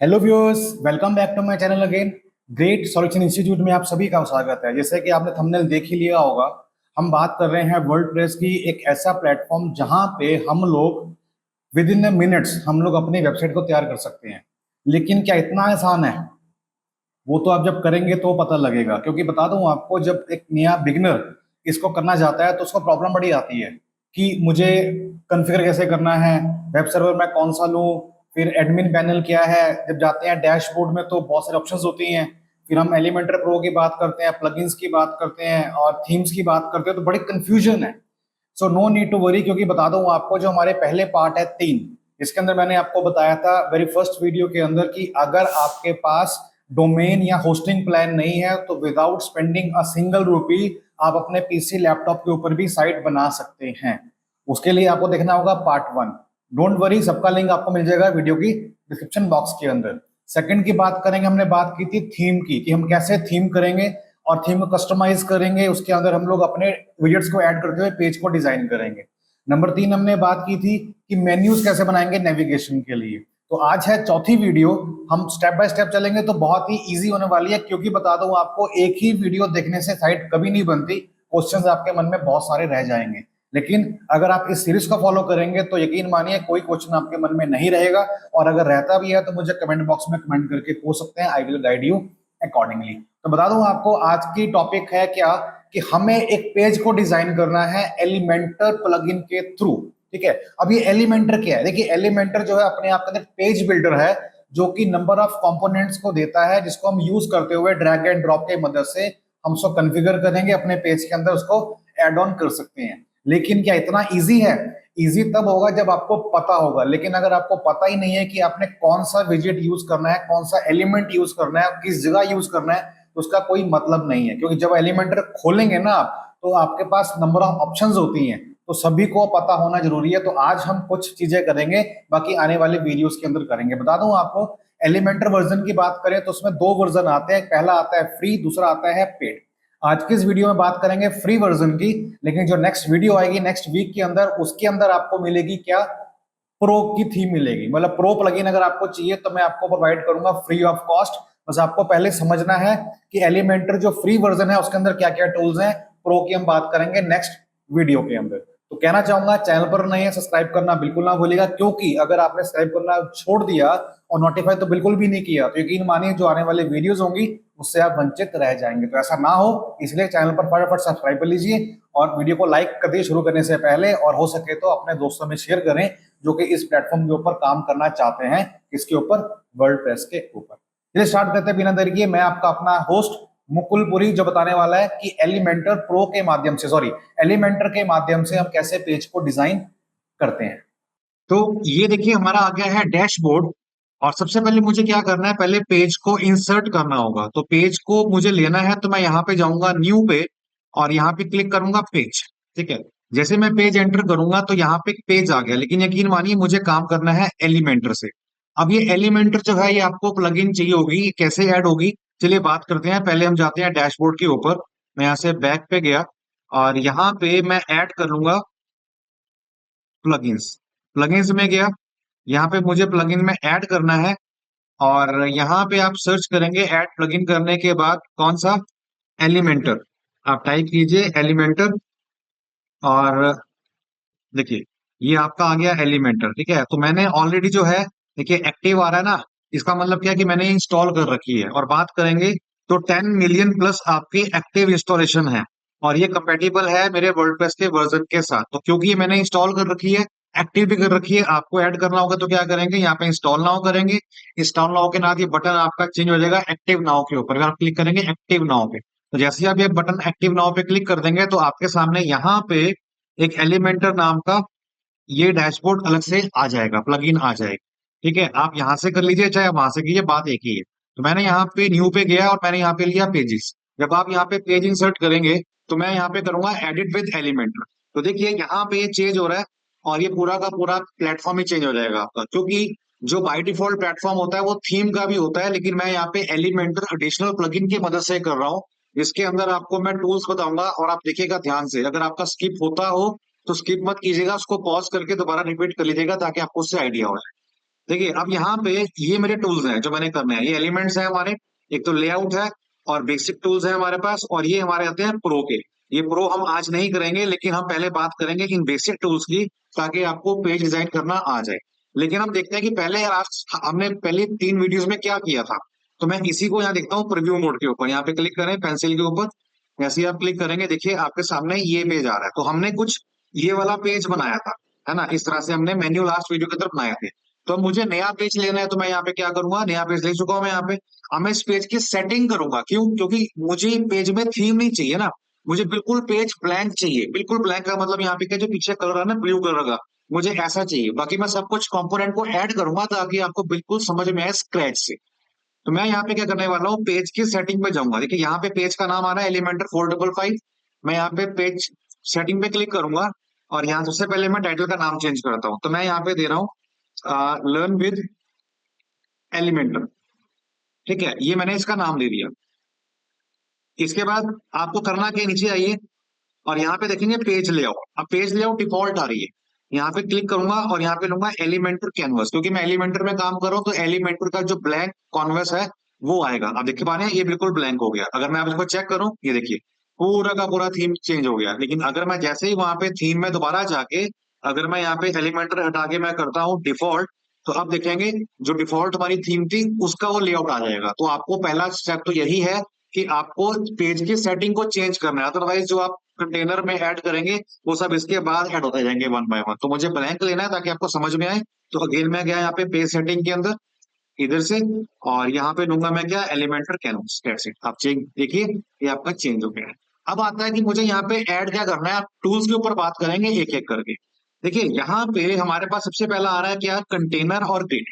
Hello viewers, welcome back to my channel again. Great solution institute में आप सभी का स्वागत है। जैसे कि आपने थंबनेल देख ही लिया होगा, हम बात कर रहे हैं वर्डप्रेस की एक ऐसा प्लेटफॉर्म जहां पे हम लोग विद इन मिनट्स हम लोग अपनी वेबसाइट को तैयार कर सकते हैं। लेकिन क्या इतना आसान है? वो तो आप जब करेंगे तो पता लगेगा। क्योंकि बता दूं आपको, जब एक नया बिगनर इसको करना चाहता है तो उसको प्रॉब्लम बड़ी आती है कि मुझे कॉन्फ़िगर कैसे करना है, वेब सर्वर मैं कौन सा लूं, फिर एडमिन पैनल क्या है। जब जाते हैं डैशबोर्ड में तो बहुत सारे ऑप्शंस होती हैं। फिर हम एलिमेंटर प्रो की बात करते हैं, प्लगइन्स की बात करते हैं और थीम्स की बात करते हैं, तो बड़ी कंफ्यूजन है। So no need to worry, क्योंकि बता दूं आपको, जो हमारे पहले पार्ट है 3, इसके अंदर मैंने आपको बताया था वेरी फर्स्ट वीडियो के अंदर कि अगर आपके पास डोमेन या होस्टिंग प्लान नहीं है तो without spending a single rupee आप अपने पीसी लैपटॉप के ऊपर भी साइट बना सकते हैं। उसके लिए आपको देखना होगा पार्ट 1। डोंट वरी, सबका लिंक आपको मिल जाएगा वीडियो की डिस्क्रिप्शन बॉक्स के अंदर। सेकंड की बात करेंगे, हमने बात की थी थीम की कि हम कैसे थीम करेंगे और थीम को कस्टमाइज करेंगे। उसके अंदर हम लोग अपने विजेट्स को ऐड करते हुए पेज को डिजाइन करेंगे। नंबर 3 हमने बात की थी कि मेन्यूज कैसे बनाएंगे नेविगेशन के लिए। तो आज है चौथी वीडियो। हम स्टेप बाय स्टेप चलेंगे तो बहुत ही इजी होने वाली है, क्योंकि बता दूं आपको, एक ही वीडियो देखने से साइट कभी नहीं बनती। क्वेश्चंस आपके मन में बहुत सारे रह जाएंगे। लेकिन अगर आप इस सीरीज को फॉलो करेंगे तो यकीन मानिए कोई क्वेश्चन आपके मन में नहीं रहेगा। और अगर रहता भी है तो मुझे कमेंट बॉक्स में कमेंट करके पूछ सकते हैं, I will guide you accordingly. तो बता दूं आपको, आज की टॉपिक है क्या कि हमें एक पेज को डिजाइन करना है एलिमेंटर प्लगइन के थ्रू। ठीक है, अब ये एलिमेंटर क्या है? देखिए, एलिमेंटर जो है अपने आप के अंदर पेज बिल्डर है, जो कि नंबर ऑफ कंपोनेंट्स को देता है, जिसको हम यूज करते हुए ड्रैग एंड ड्रॉप की मदद से हम उसको कॉन्फ़िगर करेंगे, अपने पेज के अंदर उसको ऐड ऑन कर सकते हैं। लेकिन क्या इतना इजी है? इजी तब होगा जब आपको पता होगा। लेकिन अगर आपको पता ही नहीं है कि आपने कौन सा विजेट यूज करना है, कौन सा एलिमेंट यूज करना है, किस जगह यूज करना है, तो उसका कोई मतलब नहीं है। क्योंकि जब एलिमेंटर खोलेंगे ना आप, तो आपके पास नंबर ऑफ ऑप्शंस होती हैं, तो सभी को पता होना जरूरी है। तो आज हम कुछ चीजें करेंगे, बाकी आने वाले वीडियोस के अंदर करेंगे। बता दूं आपको, एलिमेंटर वर्जन की बात करें तो उसमें 2 वर्जन आते हैं। पहला आता है फ्री, दूसरा आता है पेड। आज की इस वीडियो में बात करेंगे फ्री वर्जन की। लेकिन जो नेक्स्ट वीडियो आएगी नेक्स्ट वीक के अंदर, उसके अंदर आपको मिलेगी क्या? प्रो की थीम मिलेगी। मतलब प्रो प्लगइन अगर आपको चाहिए तो मैं आपको प्रोवाइड करूंगा फ्री ऑफ कॉस्ट। बस आपको पहले समझना है कि एलिमेंटर जो फ्री वर्जन है उसके अंदर क्या क्या टूल्स हैं। प्रो की हम बात करेंगे नेक्स्ट वीडियो के अंदर। तो कहना चाहूंगा, चैनल पर नहीं है सब्सक्राइब करना बिल्कुल ना भूलिएगा, क्योंकि अगर आपने सब्सक्राइब करना छोड़ दिया और नोटिफाई तो बिल्कुल भी नहीं किया तो यकीन मानिए जो आने वाले वीडियोस होंगी उससे आप वंचित रह जाएंगे। तो ऐसा ना हो, इसलिए चैनल पर फटाफट सब्सक्राइब कर लीजिए और वीडियो को लाइक कर दिए शुरू करने से पहले, और हो सके तो अपने दोस्तों में शेयर करें जो कि इस प्लेटफॉर्म के ऊपर काम करना चाहते हैं। इसके ऊपर, वर्डप्रेस के ऊपर। चलिए स्टार्ट करते हैं बिना देरी किए। मैं आपका अपना होस्ट मुकुल पुरी, जो बताने वाला है कि एलिमेंटर प्रो के माध्यम से, सॉरी, एलिमेंटर के माध्यम से हम कैसे पेज को डिजाइन करते हैं। तो ये देखिए हमारा आ गया है डैशबोर्ड। और सबसे पहले मुझे क्या करना है, पहले पेज को इंसर्ट करना होगा। तो पेज को मुझे लेना है, तो मैं यहाँ पे जाऊंगा न्यू पे और यहाँ पे क्लिक करूंगा पेज। ठीक है, जैसे मैं पेज एंटर करूंगा तो यहाँ पे पेज आ गया। लेकिन यकीन मानिए मुझे काम करना है एलिमेंटर से। अब ये एलिमेंटर जो है ये आपको प्लगइन चाहिए होगी, ये कैसे ऐड होगी चलिए बात करते हैं। पहले हम जाते हैं डैशबोर्ड के ऊपर। मैं यहाँ से बैक पे गया और यहाँ पे मैं ऐड कर लूंगा प्लगइन्स। प्लगइन्स में गया, यहाँ पे मुझे प्लगइन में ऐड करना है। और यहाँ पे आप सर्च करेंगे ऐड प्लगइन करने के बाद कौन सा, एलिमेंटर। आप टाइप कीजिए एलिमेंटर और देखिए ये आपका आ गया एलिमेंटर। ठीक है, तो मैंने ऑलरेडी जो है, देखिए एक्टिव आ रहा है ना, इसका मतलब क्या है कि मैंने इंस्टॉल कर रखी है। और बात करेंगे तो 10 मिलियन प्लस आपकी एक्टिव इंस्टॉलेशन है। और ये कंपेटिबल है मेरे वर्डप्रेस के वर्जन के साथ। तो क्योंकि ये मैंने इंस्टॉल कर रखी है, एक्टिव भी कर रखी है, आपको ऐड करना होगा तो क्या करेंगे, यहाँ पे इंस्टॉल नाउ करेंगे। इंस्टॉल नाउ के बाद ये बटन आपका चेंज हो जाएगा एक्टिव नाउ के ऊपर। अगर आप क्लिक करेंगे एक्टिव नाउ पे, तो जैसे ही आप ये बटन एक्टिव नाउ पे क्लिक कर देंगे तो आपके सामने यहाँ पे एक एलिमेंटर नाम का ये डैशबोर्ड अलग से आ जाएगा, प्लगइन आ जाएगा। ठीक है, आप यहाँ से कर लीजिए चाहे वहां से कीजिए, बात एक ही है। तो मैंने यहाँ पे न्यू पे गया और मैंने यहाँ पे लिया पेजेस। जब आप यहाँ पे पेज इंसर्ट करेंगे तो मैं यहाँ पे करूंगा एडिट विद एलिमेंटर। तो देखिए यहाँ पे ये चेंज हो रहा है और ये पूरा का पूरा प्लेटफॉर्म ही चेंज हो जाएगा आपका। क्योंकि जो बाय डिफॉल्ट प्लेटफॉर्म होता है वो थीम का भी होता है, लेकिन मैं यहाँ पे एलिमेंटर एडिशनल प्लगइन की मदद से कर रहा हूँ। इसके अंदर आपको मैं टूल्स बताऊंगा और आप देखिएगा ध्यान से। अगर आपका स्किप होता हो तो स्किप मत कीजिएगा, उसको पॉज करके दोबारा रिपीट कर लीजिएगा ताकि आपको उससे आइडिया हो। देखिए अब यहाँ पे ये मेरे टूल्स हैं जो मैंने करने हैं, ये एलिमेंट्स हैं हमारे, एक तो लेआउट है और बेसिक टूल्स है हमारे पास, और ये हमारे आते हैं प्रो के। ये प्रो हम आज नहीं करेंगे, लेकिन हम पहले बात करेंगे इन बेसिक टूल्स की, ताकि आपको पेज डिजाइन करना आ जाए। लेकिन हम देखते हैं कि पहले आज हमने पहले 3 वीडियोस में क्या किया था। तो मैं इसी को यहाँ देखता हूँ प्रीव्यू मोड के ऊपर, यहाँ पे क्लिक करें पेंसिल के ऊपर, जैसे ही आप क्लिक करेंगे देखिए आपके सामने ये पेज आ रहा है। तो हमने कुछ ये वाला पेज बनाया था, है ना, इस तरह से हमने मेन्यू लास्ट वीडियो की तरफ बनाए थे। तो मुझे नया पेज लेना है, तो मैं यहाँ पे क्या करूंगा, नया पेज ले चुका हूं मैं यहाँ पे। अब मैं इस पेज की सेटिंग करूंगा, क्यों, क्योंकि मुझे पेज में थीम नहीं चाहिए ना, मुझे बिल्कुल पेज ब्लैंक चाहिए। बिल्कुल ब्लैंक का मतलब यहाँ पे क्या, जो पीछे कलर है ना ब्लू कलर का, मुझे ऐसा चाहिए। बाकी मैं सब कुछ कंपोनेंट को ऐड करूंगा ताकि आपको बिल्कुल समझ में आए स्क्रैच से। तो मैं यहाँ पे क्या करने वाला हूँ, पेज की सेटिंग पे जाऊंगा। देखिए यहाँ पे पेज का नाम आ रहा है एलिमेंटर 455। मैं यहाँ पे पेज सेटिंग पे क्लिक करूंगा, और यहाँ सबसे पहले मैं टाइटल का नाम चेंज करता हूँ। तो मैं यहाँ पे दे रहा हूँ लर्न विद एलिमेंटर। ठीक है, ये मैंने इसका नाम दे दिया। इसके बाद आपको करना क्या, नीचे आइए और यहाँ पे देखेंगे पेज लेआउट। अब पेज लेआउट डिफॉल्ट आ रही है, यहाँ पे क्लिक करूंगा और यहाँ पे लूंगा एलिमेंटर कैनवस, क्योंकि मैं एलिमेंटर में काम कर रहा हूँ। तो एलिमेंटर का जो ब्लैंक कॉन्वस है वो आएगा। अब देखिए पा रहे हैं, ये बिल्कुल ब्लैंक हो गया। अगर मैं अब इसको चेक करूं, ये देखिए पूरा का पूरा थीम चेंज हो गया। लेकिन अगर मैं जैसे ही वहां पे थीम में दोबारा जाके, अगर मैं यहाँ पे एलिमेंटर हटा के मैं करता हूँ डिफॉल्ट, तो अब देखेंगे जो डिफॉल्ट हमारी थीम थी उसका वो लेआउट आ जाएगा। तो आपको पहला स्टेप तो यही है कि आपको पेज की सेटिंग को चेंज करना है। अदरवाइज जो आप कंटेनर में ऐड करेंगे वो सब इसके बाद ऐड होते जाएंगे वन बाय वन। तो मुझे ब्लैंक लेना है ताकि आपको समझ में आए। तो अगेन मैं गया यहाँ पे पेज सेटिंग के अंदर, इधर से, और यहाँ पे लूंगा मैं क्या, एलिमेंटर कैनवस। That's it. आप चेंज देखिए ये आपका चेंज हो गया है। अब आता है कि मुझे यहाँ पे ऐड क्या करना है। आप टूल्स के ऊपर बात करेंगे एक एक करके। देखिए यहाँ पे हमारे पास सबसे पहला आ रहा है क्या, कंटेनर और ग्रिड।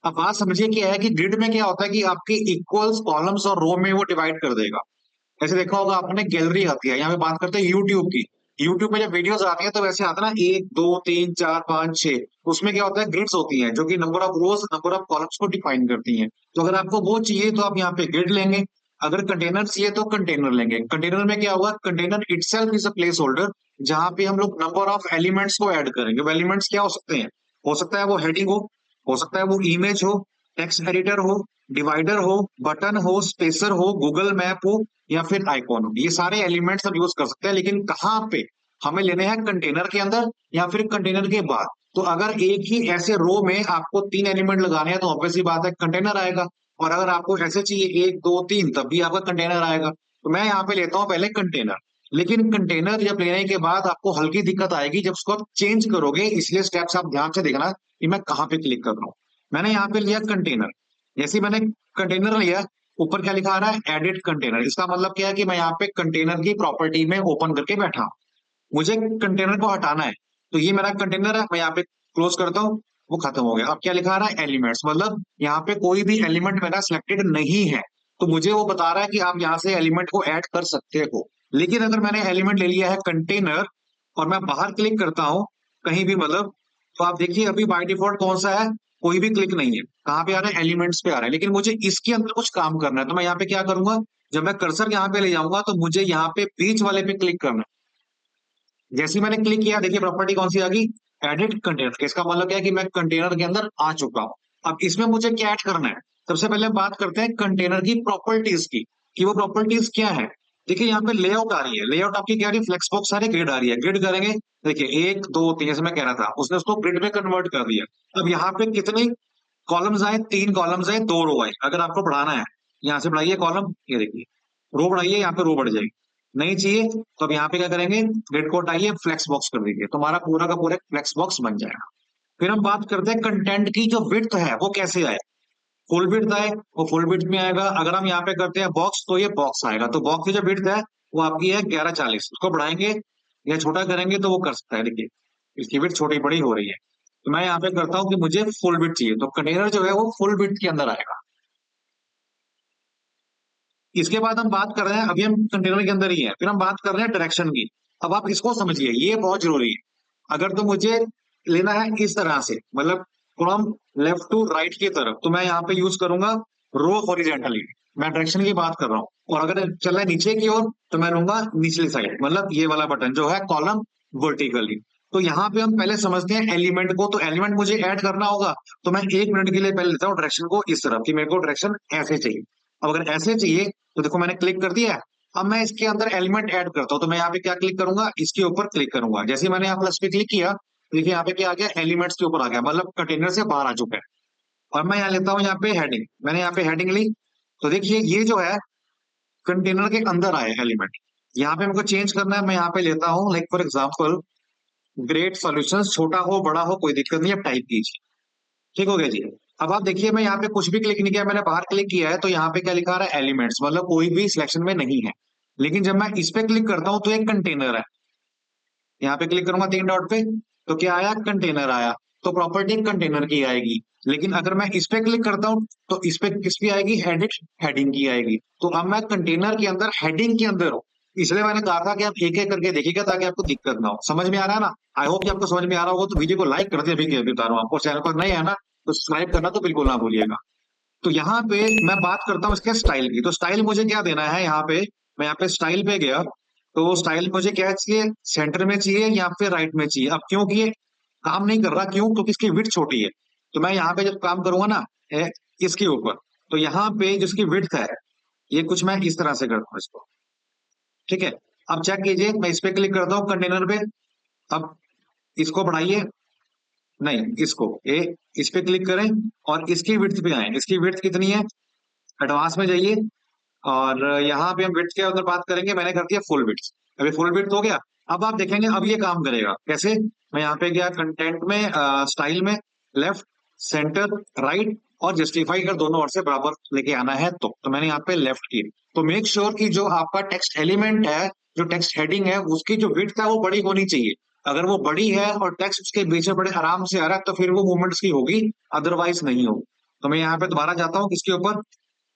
अब बात समझिए क्या है कि ग्रिड में क्या होता है कि आपके इक्वल्स कॉलम्स और रो में वो डिवाइड कर देगा। ऐसे देखा होगा आपने, गैलरी आती है, यहाँ पे बात करते हैं यूट्यूब की। यूट्यूब में जब वीडियोस आती हैं तो वैसे आता है ना, 1 2 3 4 5 6, उसमें क्या होता है, ग्रिड्स होती हैं जो कि number of rose number of columns को डिफाइन करती हैं। तो अगर आपको वो चाहिए तो आप यहाँ पे ग्रिड लेंगे। अगर कंटेनर चाहिए तो कंटेनर लेंगे। कंटेनर में क्या होगा, container itself is a place holder, जहां पे हम लोग नंबर ऑफ एलिमेंट्स को ऐड करेंगे। वो एलिमेंट्स क्या हो सकते हैं, हो सकता है वो हेडिंग हो सकता है वो इमेज हो, टेक्स्ट एडिटर हो, डिवाइडर हो, बटन हो, स्पेसर हो, गूगल मैप हो, या फिर आइकॉन हो। ये सारे एलिमेंट्स हम यूज कर सकते हैं, लेकिन कहाँ पे हमें लेने हैं, कंटेनर के अंदर या फिर कंटेनर के बाद। तो अगर एक ही ऐसे रो में आपको 3 एलिमेंट लगाने हैं तो ऑब्वियसली बात है कंटेनर आएगा। और अगर आपको ऐसे चाहिए 1 2 3, तब भी आपका कंटेनर आएगा। तो मैं यहाँ पे लेता हूँ पहले कंटेनर। लेकिन कंटेनर जब लेने के बाद आपको हल्की दिक्कत आएगी जब उसको आप चेंज करोगे, इसलिए स्टेप्स आप ध्यान से देखना कि मैं कहाँ पे क्लिक कर रहा हूँ। मैंने यहाँ पे लिया कंटेनर। जैसे ही मैंने कंटेनर लिया, ऊपर क्या लिखा आ रहा है, एडिट कंटेनर। इसका मतलब क्या है कि मैं यहाँ पे कंटेनर की प्रॉपर्टी में ओपन करके बैठा हूं। मुझे कंटेनर को हटाना है, तो ये मेरा कंटेनर है, मैं यहाँ पे क्लोज करता हूँ, वो खत्म हो गया। अब क्या लिखा आ रहा है, एलिमेंट्स, मतलब यहाँ पे कोई भी एलिमेंट मेरा सिलेक्टेड नहीं है। तो मुझे वो बता रहा है कि आप यहाँ से एलिमेंट को ऐड कर सकते हो। लेकिन अगर मैंने एलिमेंट ले लिया है कंटेनर और मैं बाहर क्लिक करता हूँ कहीं भी, मतलब, तो आप देखिए अभी बाय डिफॉल्ट कौन सा है, कोई भी क्लिक नहीं है। कहाँ पे आ रहा है, एलिमेंट्स पे आ रहा है। लेकिन मुझे इसके अंदर कुछ काम करना है, तो मैं यहाँ पे क्या करूंगा, जब मैं कर्सर यहाँ पे ले जाऊंगा तो मुझे यहाँ पे बीच वाले पे क्लिक करना है। जैसे ही मैंने क्लिक किया, देखिए प्रॉपर्टी कौन सी आ गई, एडिट कंटेनर। इसका मतलब क्या है कि मैं कंटेनर के अंदर आ चुका हूं। अब इसमें मुझे क्या ऐड करना है, सबसे पहले बात करते हैं कंटेनर की प्रॉपर्टीज की, कि वो प्रॉपर्टीज क्या है। देखिए यहाँ पे लेआउट आ रही है, लेआउट आपकी क्या आ रही है, फ्लेक्स बॉक्स सारे ग्रिड आ रही है। ग्रिड करेंगे, देखिए 1 2 3, जैसे मैं कह रहा था, उसने उसको ग्रिड में कन्वर्ट कर दिया। अब यहाँ पे कितने कॉलम्स आए, 3 कॉलम्स आए, 2 रो आए। अगर आपको बढ़ाना है, यहाँ से बढ़ाइए कॉलम, ये देखिए रो बढ़ाइए, यहाँ पे रो बढ़ जाएगी। नहीं चाहिए तो अब यहाँ पे क्या करेंगे, ग्रिड को हटाइए, फ्लेक्स बॉक्स कर दीजिए, तो हमारा पूरा का पूरा फ्लेक्स बॉक्स बन जाएगा। फिर हम बात करते हैं कंटेंट की, जो विड्थ है वो कैसे आए। फुल विड्थ आए, वो फुल विड्थ में आएगा। अगर हम यहाँ पे करते हैं बॉक्स, तो ये बॉक्स आएगा। तो बॉक्स की जो विड्थ है वो आपकी है 1140। उसको बढ़ाएंगे या छोटा करेंगे तो वो कर सकता है। देखिए इसकी विड्थ छोटी बड़ी हो रही है। तो मैं यहाँ पे करता हूँ कि मुझे फुल विड्थ चाहिए, तो कंटेनर जो है वो फुल विड्थ के अंदर आएगा। इसके बाद हम बात कर रहे हैं, अभी हम कंटेनर के अंदर ही है, फिर हम बात कर रहे हैं डायरेक्शन की। अब आप इसको समझिए, ये बहुत जरूरी है। अगर तो मुझे लेना है इस तरह से, मतलब फ्रॉम लेफ्ट टू राइट की तरफ, तो मैं यहाँ पे यूज करूंगा रो हॉरिजेंटली। मैं डायरेक्शन की बात कर रहा हूँ। और अगर चल रहा है नीचे की ओर, तो मैं लूंगा निचली साइड, मतलब ये वाला बटन जो है कॉलम वर्टिकली। तो यहाँ पे हम पहले समझते हैं एलिमेंट को। तो एलिमेंट मुझे ऐड करना होगा, तो मैं 1 मिनट के लिए पहले लेता हूँ डायरेक्शन को इस तरफ, कि मेरे को डायरेक्शन ऐसे चाहिए। अब अगर ऐसे चाहिए तो देखो मैंने क्लिक कर दिया। अब मैं इसके अंदर एलिमेंट ऐड करता हूँ, तो मैं यहाँ पे क्या क्लिक करूंगा, इसके ऊपर क्लिक करूंगा। जैसे ही मैंने यहाँ प्लस पे क्लिक किया, देखिए यहाँ पे क्या आ गया, एलिमेंट्स के ऊपर आ गया, मतलब कंटेनर से बाहर आ चुका है। और मैं यहाँ लेता हूँ यहाँ पे हेडिंग, मैंने यहाँ पे हेडिंग ली, तो देखिए ये जो है कंटेनर के अंदर आए एलिमेंट। यहाँ पे मेरे को चेंज करना है, मैं यहाँ पे लेता हूँ like for example great solutions, छोटा हो बड़ा हो कोई दिक्कत नहीं, अब टाइप कीजिए। ठीक हो गया जी। अब आप देखिए मैं यहाँ पे कुछ भी क्लिक नहीं किया, मैंने बाहर क्लिक किया है, तो यहाँ पे क्या लिखा रहा है, एलिमेंट्स, मतलब कोई भी सिलेक्शन में नहीं है। लेकिन जब मैं इस पे क्लिक करता हूं तो एक कंटेनर है, यहाँ पे क्लिक करूंगा 3 डॉट पे, तो क्या आया, कंटेनर आया। तो प्रॉपर्टी कंटेनर की आएगी। लेकिन अगर मैं इस पे क्लिक करता हूं तो इस पे किसकी आएगी, एडिट हेडिंग की आएगी। तो अब मैं कंटेनर के अंदर हेडिंग के अंदर हूं। इसलिए मैंने कहा था कि आप एक एक करके देखिएगा ताकि आपको दिक्कत ना हो। समझ में आ रहा है ना? आई होप कि आपको समझ में आ रहा होगा। तो वीडियो को लाइक कर दिया, अभी के अभी बता रहा हूँ आपको। चैनल पर नए है ना तो सब्सक्राइब करना तो बिल्कुल ना भूलिएगा। तो यहाँ पे मैं बात करता हूँ इसके स्टाइल की। तो स्टाइल मुझे क्या देना है, यहाँ पे मैं यहाँ पे स्टाइल पे गया, तो स्टाइल मुझे क्या चाहिए, सेंटर में चाहिए या फिर राइट में चाहिए। अब क्योंकि ये काम नहीं कर रहा, क्यों, क्योंकि इसकी विड्थ छोटी है। तो मैं यहाँ पे जब काम करूंगा ना इसके ऊपर, तो यहाँ पे जिसकी विड्थ है, ये कुछ मैं इस तरह से करता हूँ इसको। ठीक है, अब चेक कीजिए, मैं इस पे क्लिक करता हूँ कंटेनर पे। अब इसको बढ़ाइए, नहीं इसको इस पे क्लिक करें और इसकी विड्थ पे आए। इसकी विड्थ कितनी है, एडवांस में जाइए और यहाँ पे हम विड्थ के अंदर बात करेंगे। मैंने कर दिया फुल विड्थ। अभी फुल विड्थ हो गया। अब आप देखेंगे अब ये काम करेगा कैसे। मैं यहाँ पे गया कंटेंट में, स्टाइल में, लेफ्ट, सेंटर, राइट और जस्टिफाई कर दोनों ओर से बराबर लेके आना है। तो मैंने यहाँ पे लेफ्ट की। तो मेक श्योर कि जो आपका टेक्स्ट एलिमेंट है, जो टेक्स्ट हेडिंग है, उसकी जो विड्थ है वो बड़ी होनी चाहिए। अगर वो बड़ी है और टेक्स्ट उसके बीच में बड़े आराम से आ रहा है तो फिर वो मूवमेंट्स की होगी, अदरवाइज नहीं होगी। तो मैं यहाँ पे दोबारा जाता हूँ किसके ऊपर,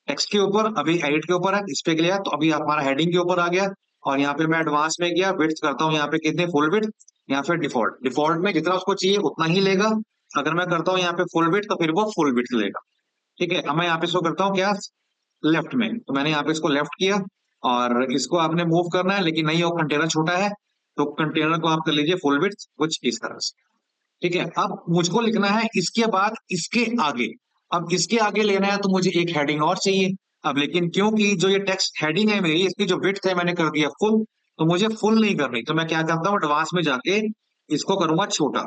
टेक्स्ट के ऊपर। अभी एडिट के ऊपर है, इस पे गया तो अभी हमारा हेडिंग के ऊपर आ गया। और यहाँ पे मैं एडवांस में गया, विड्थ करता हूँ यहाँ पे कितने, फुल विड्थ, यहाँ पे डिफॉल्ट, डिफॉल्ट में जितना उसको चाहिए उतना ही लेगा। अगर मैं करता हूँ यहाँ पे फुल विड्थ तो फिर वो फुल विड्थ लेगा। ठीक है, अब मैं यहाँ पे इसको करता हूँ क्या, लेफ्ट में। तो मैंने यहाँ पे इसको लेफ्ट किया और इसको आपने मूव करना है, लेकिन नहीं, वो कंटेनर छोटा है, तो कंटेनर को आप कर लीजिए फुल विड्थ कुछ इस तरह से। ठीक है, अब मुझको लिखना है इसके बाद इसके आगे। अब इसके आगे लेना है तो मुझे एक हेडिंग और चाहिए। अब लेकिन क्योंकि जो ये टेक्स्ट हेडिंग है मेरी, इसकी जो विड्थ है मैंने कर दिया फुल, तो मुझे फुल नहीं करनी। तो मैं क्या करता हूँ, एडवांस में जाके इसको करूंगा छोटा।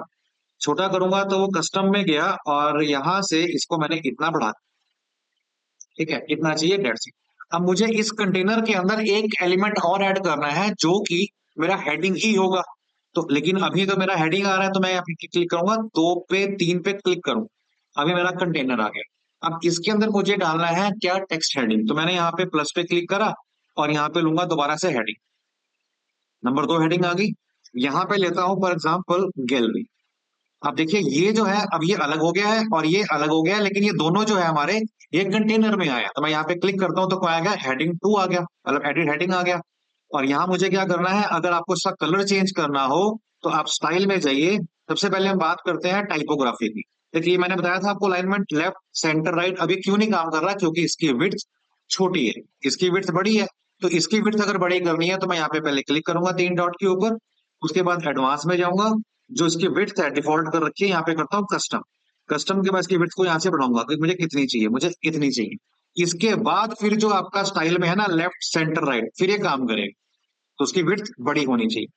छोटा करूंगा तो वो कस्टम में गया और यहां से इसको मैंने इतना बढ़ा दिया। ठीक है, इतना चाहिए, डेट्स इट। अब मुझे इस कंटेनर के अंदर एक एलिमेंट और ऐड करना है जो कि मेरा हेडिंग ही होगा। तो लेकिन अभी तो मेरा हेडिंग आ रहा है, तो मैं यहाँ पे क्लिक करूंगा, 2 पे 3 पे क्लिक करूँ, अभी मेरा कंटेनर आ गया। अब इसके अंदर मुझे डालना है क्या, टेक्स्ट हेडिंग। तो मैंने यहाँ पे प्लस पे क्लिक करा और यहाँ पे लूंगा दोबारा से हेडिंग, नंबर 2 हेडिंग आ गई। यहाँ पे लेता हूँ फॉर एग्जाम्पल गैलरी। अब देखिए ये जो है, अब ये अलग हो गया है और ये अलग हो गया है, लेकिन ये दोनों जो है हमारे एक कंटेनर में आया। तो मैं यहाँ पे क्लिक करता हूँ तो क्या आ गया, हेडिंग 2 आ गया, मतलब एडिट हेडिंग आ गया। और यहाँ मुझे क्या करना है, अगर आपको इसका कलर चेंज करना हो तो आप स्टाइल में जाइए। सबसे पहले हम बात करते हैं टाइपोग्राफी की। देखिए मैंने बताया था आपको अलाइनमेंट लेफ्ट सेंटर राइट, अभी क्यों नहीं काम कर रहा, क्योंकि इसकी विड्थ छोटी है, इसकी विड्थ बड़ी है। तो इसकी विड्थ अगर बड़ी करनी है तो मैं यहाँ पे पहले क्लिक करूंगा 3 डॉट के ऊपर, उसके बाद एडवांस में जाऊंगा, जो इसकी विड्थ है डिफॉल्ट कर रखी है, यहाँ पे करता हूँ कस्टम। कस्टम के बाद इसकी विड्थ को यहाँ से बढ़ाऊंगा कि मुझे कितनी चाहिए, मुझे इतनी चाहिए। इसके बाद फिर जो आपका स्टाइल में है ना, लेफ्ट सेंटर राइट, फिर ये काम करेगा। तो उसकी विड्थ बड़ी होनी चाहिए।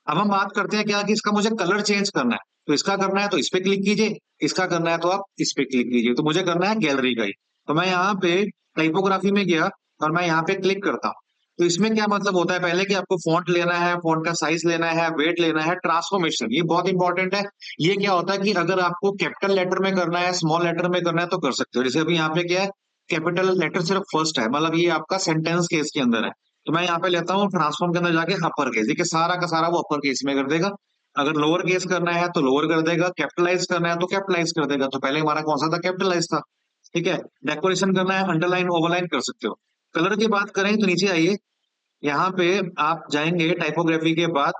अब हम बात करते हैं क्या, कि इसका मुझे कलर चेंज करना है। तो इसका करना है तो इस पे क्लिक कीजिए, इसका करना है तो आप इस पे क्लिक कीजिए। तो मुझे करना है गैलरी का ही, तो मैं यहाँ पे टाइपोग्राफी में गया और मैं यहाँ पे क्लिक करता हूँ। तो इसमें क्या मतलब होता है, पहले कि आपको फॉन्ट लेना है, फॉन्ट का साइज लेना है, वेट लेना है, ट्रांसफॉर्मेशन, ये बहुत इंपॉर्टेंट है। ये क्या होता है कि अगर आपको कैपिटल लेटर में करना है, स्मॉल लेटर में करना है तो कर सकते हो। जैसे अभी यहाँ पे क्या है, कैपिटल लेटर सिर्फ फर्स्ट है, मतलब ये आपका सेंटेंस केस के अंदर है। तो मैं यहाँ पे लेता हूँ ट्रांसफॉर्म के अंदर जाके अपर केस, देखिए सारा का सारा वो अपर केस में कर देगा। अगर लोअर केस करना है तो लोअर कर देगा, कैपिटलाइज करना है तो कैपिटलाइज कर देगा। तो पहले हमारा कौन सा था, कैपिटलाइज था। ठीक है, डेकोरेशन करना है, अंडरलाइन ओवरलाइन कर सकते हो। कलर की बात करें तो नीचे आइए, यहाँ पे आप जाएंगे टाइपोग्राफी के बाद,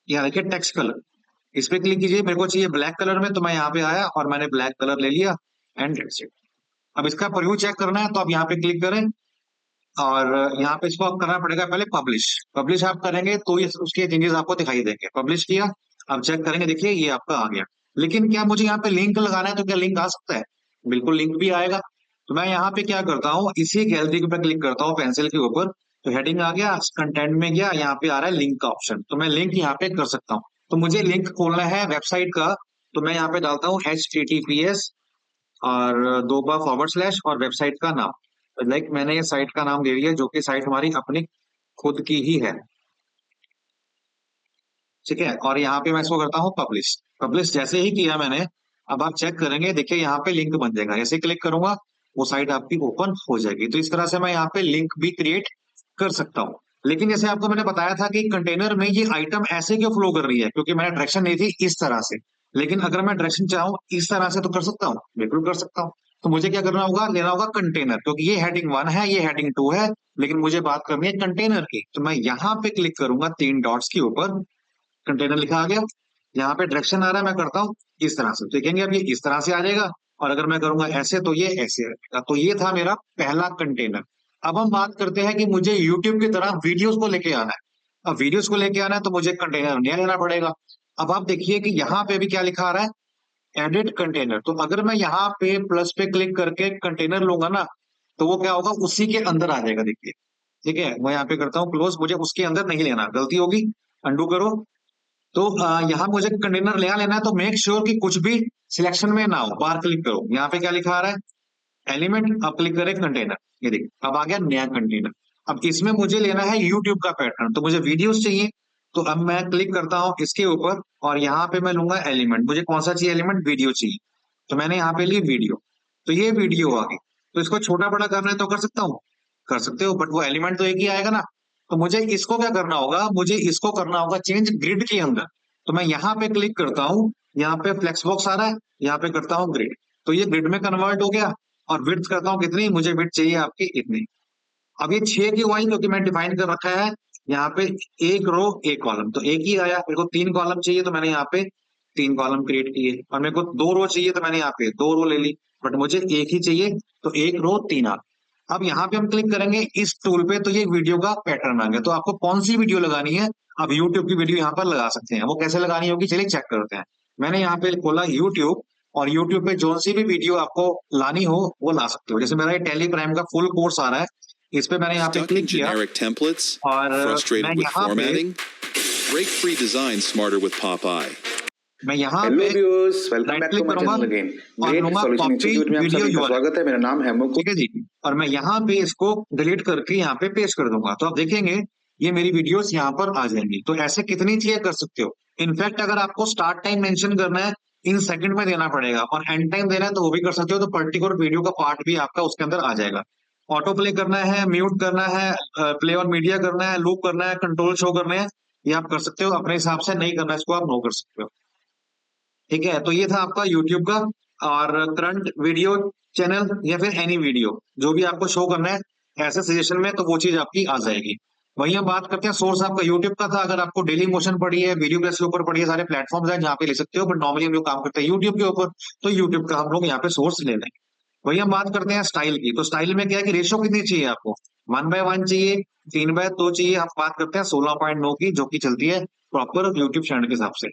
यहाँ देखिए टेक्स्ट कलर, इस पे क्लिक कीजिए। मेरे को चाहिए ब्लैक कलर में, तो मैं यहाँ पे आया और मैंने ब्लैक कलर ले लिया एंड दैट्स इट। अब इसका प्रीव्यू चेक करना है तो आप यहाँ पे क्लिक करें, और यहाँ पे इसको आप करना पड़ेगा पहले पब्लिश। पब्लिश आप करेंगे तो ये उसके चेंजेस आपको दिखाई देंगे। पब्लिश किया, अब चेक करेंगे, देखिए ये आपका आ गया। लेकिन क्या मुझे यहाँ पे लिंक लगाना है तो क्या लिंक आ सकता है? बिल्कुल लिंक भी आएगा। तो मैं यहाँ पे क्या करता हूँ, इसी गैलरी पे क्लिक करता हूँ पेंसिल के ऊपर, तो हेडिंग आ गया, कंटेंट में गया, यहाँ पे आ रहा है लिंक का ऑप्शन, तो मैं लिंक यहाँ पे कर सकता हूँ। तो मुझे लिंक खोलना है वेबसाइट का, तो मैं यहाँ पे डालता हूँ HTTPS और 2 बार / और वेबसाइट का नाम। लाइक मैंने ये साइट का नाम दे दिया, जो कि साइट हमारी अपनी खुद की ही है, ठीक है। और यहाँ पे मैं इसको करता हूँ पब्लिश। पब्लिश जैसे ही किया मैंने, अब आप चेक करेंगे, देखिए यहाँ पे लिंक बन जाएगा। जैसे क्लिक करूंगा वो साइट आपकी ओपन हो जाएगी। तो इस तरह से मैं यहाँ पे लिंक भी क्रिएट कर सकता हूँ। लेकिन जैसे आपको मैंने बताया था कि कंटेनर में ये आइटम ऐसे क्यों फ्लो कर रही है, क्योंकि मैंने डायरेक्शन दी थी इस तरह से। लेकिन अगर मैं डायरेक्शन चाहूँ इस तरह से तो कर सकता हूँ, बिल्कुल कर सकता हूँ। तो मुझे क्या करना होगा, लेना होगा कंटेनर, क्योंकि ये हेडिंग 1 है, ये हेडिंग 2 है, लेकिन मुझे बात करनी है कंटेनर की। तो मैं यहाँ पे क्लिक करूंगा 3 डॉट्स के ऊपर, कंटेनर लिखा आ गया। यहाँ पे डायरेक्शन आ रहा है, मैं करता हूँ इस तरह से, देखेंगे अब ये इस तरह से आ जाएगा। और अगर मैं करूंगा ऐसे तो ये ऐसे आएगा। तो ये था मेरा पहला कंटेनर। अब हम बात करते हैं कि मुझे यूट्यूब की तरह वीडियोस को लेके आना है। अब वीडियोस को लेके आना है तो मुझे कंटेनर नया लेना पड़ेगा। अब आप देखिए कि यहाँ पे भी क्या लिखा आ रहा है, एडिट कंटेनर। तो अगर मैं यहाँ पे प्लस पे क्लिक करके कंटेनर लूंगा ना, तो वो क्या होगा, उसी के अंदर आ जाएगा, देखिए। ठीक है, मैं यहाँ पे करता हूँ क्लोज, मुझे उसके अंदर नहीं लेना, गलती होगी, अंडू करो। तो यहाँ मुझे कंटेनर नया लेना है, तो मेक श्योर कि कुछ भी सिलेक्शन में ना हो, बाहर क्लिक करो। यहाँ पे क्या लिखा आ रहा है, एलिमेंट, अब क्लिक करें कंटेनर, ये देखिए अब आ गया नया कंटेनर। अब इसमें मुझे लेना है यूट्यूब का पैटर्न, तो मुझे वीडियोस चाहिए। तो अब मैं क्लिक करता हूँ इसके ऊपर और यहाँ पे मैं लूंगा एलिमेंट। मुझे कौन सा चाहिए एलिमेंट, वीडियो चाहिए, तो मैंने यहाँ पे ली वीडियो। तो ये वीडियो आ गई। तो इसको छोटा बड़ा करना है तो कर सकता हूँ, कर सकते हो, बट वो एलिमेंट तो एक ही आएगा ना। तो मुझे इसको क्या करना होगा, मुझे इसको करना होगा चेंज ग्रिड के अंदर। तो मैं यहाँ पे क्लिक करता हूँ, यहाँ पे फ्लेक्स बॉक्स आ रहा है, यहाँ पे करता हूँ ग्रिड, तो ये ग्रिड में कन्वर्ट हो गया। और विड्थ करता हूँ कितनी, मुझे विड्थ चाहिए आपकी इतनी। अब ये 6 क्यों आई, क्योंकि मैं डिफाइन कर रखा है यहाँ पे 1 रो 1 कॉलम, तो एक ही आया। मेरे को 3 कॉलम चाहिए तो मैंने यहाँ पे 3 कॉलम क्रिएट किए, और मेरे को 2 रो चाहिए तो मैंने यहाँ पे 2 रो ले ली। बट मुझे एक ही चाहिए, तो 1 रो 3 आ। अब यहाँ पे हम क्लिक करेंगे इस टूल पे, तो ये वीडियो का पैटर्न आ गया। तो आपको कौन सी वीडियो लगानी है, अब यूट्यूब की वीडियो यहाँ पर लगा सकते हैं। वो कैसे लगानी होगी, चलिए चेक करते हैं। मैंने यहाँ पे खोला यूट्यूब, और यूट्यूब पे जो सी भी वीडियो आपको लानी हो वो ला सकते हो। जैसे मेरा ये टेली प्राइम का फुल कोर्स आ रहा है, इस पे मैंने यहाँ पे Stuck in क्लिक किया, generic templates? और मैं Frustrated with यहाँ पे formatting? Break free design smarter with Popeye. मैं यहाँ हेलो पे viewers, welcome right back to click my करूंगा चैनल अगेन। और ग्रेट लूंगा सॉल्यूशन कॉपी इंस्टीट्यूट में आप वीडियो सभी का यूआरएल, स्वागत है। मेरा नाम है मुकुल। ठीक है जी। और मैं यहाँ पे इसको डिलीट करके यहाँ पे पेस्ट कर दूंगा, तो आप देखेंगे ये मेरी वीडियोस यहाँ पर आ जाएंगी। तो ऐसे कितनी चीजें कर सकते हो। इनफैक्ट अगर आपको स्टार्ट टाइम मेंशन करना है, इन सेकंड में देना पड़ेगा, और एंड टाइम देना है तो वो भी कर सकते हो। तो पर्टिकुलर वीडियो का पार्ट भी आपका उसके अंदर आ जाएगा। ऑटो प्ले करना है, म्यूट करना है, प्ले और मीडिया करना है, लूप करना है, कंट्रोल शो करने हैं, ये आप कर सकते हो अपने हिसाब से। नहीं करना है इसको, आप नो कर सकते हो। ठीक है, तो ये था आपका यूट्यूब का। और करंट वीडियो चैनल या फिर एनी वीडियो जो भी आपको शो करना है ऐसे सजेशन में, तो वो चीज आपकी आ जाएगी। वही हम बात करते हैं, सोर्स आपका यूट्यूब का था। अगर आपको डेली मोशन पड़ी है, वीडियो प्रेस के ऊपर पड़ी है, सारे प्लेटफॉर्म्स हैं जहाँ पे ले सकते हो, बट नॉर्मली हम लोग काम करते हैं यूट्यूब के ऊपर, तो यूट्यूब का हम लोग यहाँ पे सोर्स ले लेंगे। वही हम बात करते हैं स्टाइल की। तो स्टाइल में क्या है कि रेशो कितनी चाहिए आपको, 1/1 चाहिए, 3/2 चाहिए। हम बात करते हैं 16.9 की, जो कि चलती है प्रॉपर यूट्यूब चैनल के हिसाब से।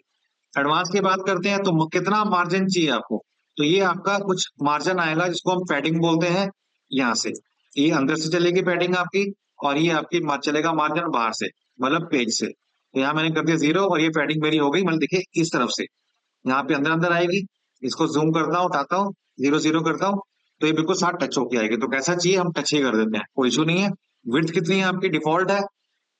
एडवांस की बात करते हैं तो कितना मार्जिन चाहिए आपको, तो ये आपका कुछ मार्जिन आएगा जिसको हम पैडिंग बोलते हैं। यहाँ से ये अंदर से चलेगी पैडिंग आपकी, और ये आपकी चलेगा मार्जिन बाहर से, मतलब पेज से। तो यहाँ मैंने कर दिया 0, और ये पैडिंग मेरी हो गई, मतलब देखिए इस तरफ से यहाँ पे अंदर अंदर आएगी। इसको जूम करता हूँ, उठाता हूँ, 0 0 करता हूँ, तो ये बिल्कुल साथ टच होके आएगी। तो कैसा चाहिए हम टच ही कर देते हैं, कोई इशू नहीं है। विड्थ कितनी है आपकी, डिफॉल्ट है,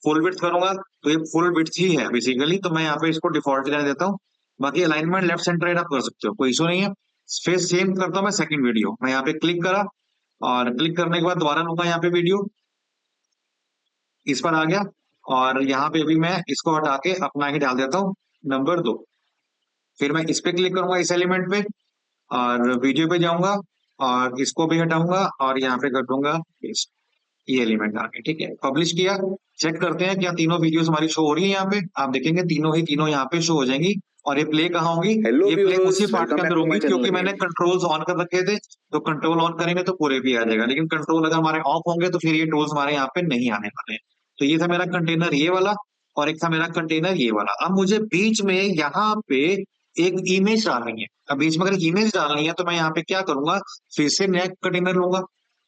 फुल विड्थ करूंगा तो ये फुल विड्थ ही है बेसिकली, तो मैं यहाँ पे इसको डिफॉल्ट रहने देता हूँ। बाकी अलाइनमेंट लेफ्ट सेंटर राइट आप कर सकते हो, कोई इशू नहीं है। फेस सेम करता हूँ मैं सेकंड वीडियो, मैं यहाँ पे क्लिक करा, और क्लिक करने के बाद दोबारा लूंगा यहाँ पे वीडियो, इस पर आ गया। और यहाँ पे भी मैं इसको हटा के अपना ही डाल देता हूँ, नंबर 2। फिर मैं इस पे क्लिक करूंगा इस एलिमेंट पे, और वीडियो पे जाऊंगा, और इसको भी हटाऊंगा, और यहाँ पे कर दूंगा पेस्ट। ये एलिमेंट आ गए, ठीक है। पब्लिश किया, चेक करते हैं क्या तीनों वीडियोस हमारी शो हो रही है। यहाँ पे आप देखेंगे तीनों ही तीनों यहाँ पे शो हो जाएंगी, और ये प्ले कहाँ होगी, हेलो ये प्ले व्यूअर्स, उसी पार्ट वेलकम के बैक अंदर टू होगी, माय चैनल क्योंकि मैंने अगेन। कंट्रोल्स ऑन कर रखे थे। तो कंट्रोल ऑन करेंगे तो पूरे भी आ जाएगा, लेकिन कंट्रोल अगर हमारे ऑफ होंगे तो फिर ये टूल्स हमारे यहाँ पे नहीं आने वाले हैं। तो ये था मेरा कंटेनर ये वाला, और एक था मेरा कंटेनर ये वाला। अब मुझे बीच में यहाँ पे एक इमेज डालनी है। अब बीच में अगर इमेज डालनी है तो मैं यहाँ पे क्या करूंगा, फिर से नया कंटेनर लूंगा।